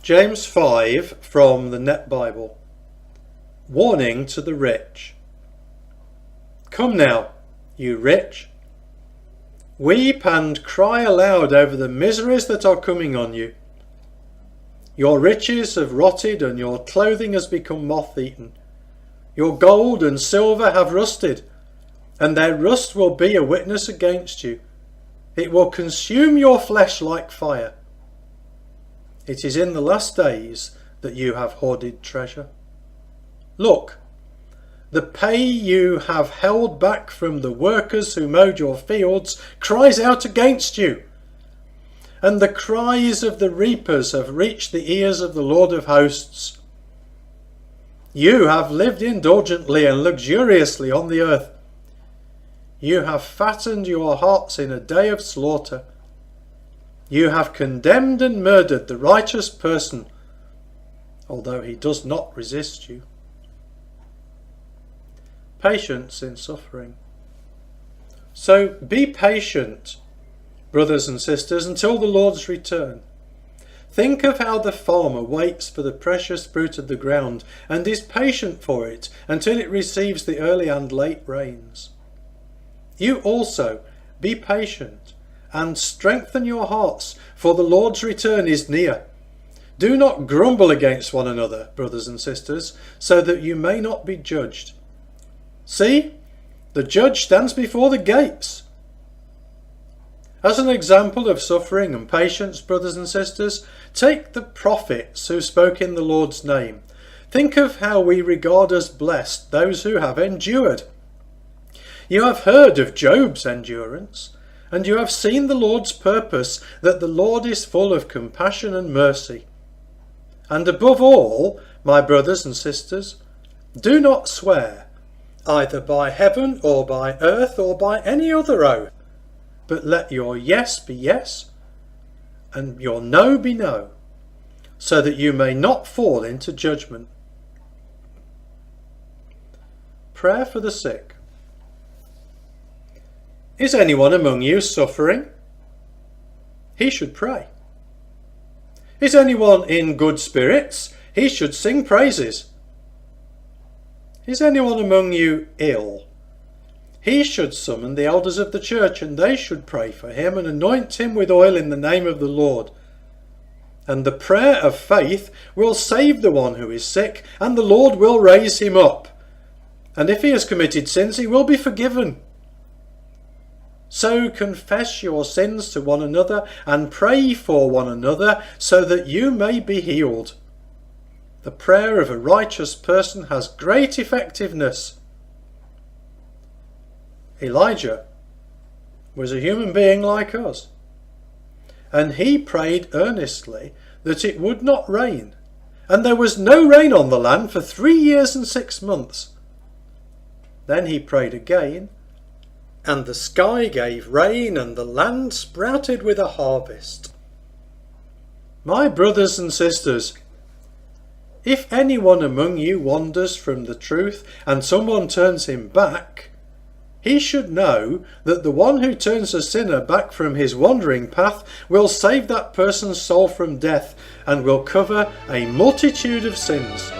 James 5 from the Net Bible. Warning to the rich. Come now, you rich. Weep and cry aloud over the miseries that are coming on you. Your riches have rotted and your clothing has become moth-eaten. Your gold and silver have rusted, and their rust will be a witness against you. It will consume your flesh like fire. It is in the last days that you have hoarded treasure. Look, the pay you have held back from the workers who mowed your fields cries out against you. And the cries of the reapers have reached the ears of the Lord of hosts. You have lived indulgently and luxuriously on the earth. You have fattened your hearts in a day of slaughter. You have condemned and murdered the righteous person, although he does not resist you. Patience in suffering. So be patient, brothers and sisters, until the Lord's return. Think of how the farmer waits for the precious fruit of the ground and is patient for it until it receives the early and late rains. You also be patient and strengthen your hearts, for the Lord's return is near. Do not grumble against one another, brothers and sisters, so that you may not be judged. See, the judge stands before the gates. As an example of suffering and patience, brothers and sisters, take the prophets who spoke in the Lord's name. Think of how we regard as blessed those who have endured. You have heard of Job's endurance, and you have seen the Lord's purpose, that the Lord is full of compassion and mercy. And above all, my brothers and sisters, do not swear, either by heaven or by earth or by any other oath, but let your yes be yes, and your no be no, so that you may not fall into judgment. Prayer for the sick. Is anyone among you suffering? He should pray. Is anyone in good spirits? He should sing praises. Is anyone among you ill? He should summon the elders of the church, and they should pray for him and anoint him with oil in the name of the Lord. And the prayer of faith will save the one who is sick, and the Lord will raise him up. And if he has committed sins, he will be forgiven. So confess your sins to one another and pray for one another so that you may be healed. The prayer of a righteous person has great effectiveness. Elijah was a human being like us, and he prayed earnestly that it would not rain, and there was no rain on the land for 3 years and 6 months. Then he prayed again, and the sky gave rain, and the land sprouted with a harvest. My brothers and sisters, if anyone among you wanders from the truth, and someone turns him back, he should know that the one who turns a sinner back from his wandering path will save that person's soul from death, and will cover a multitude of sins.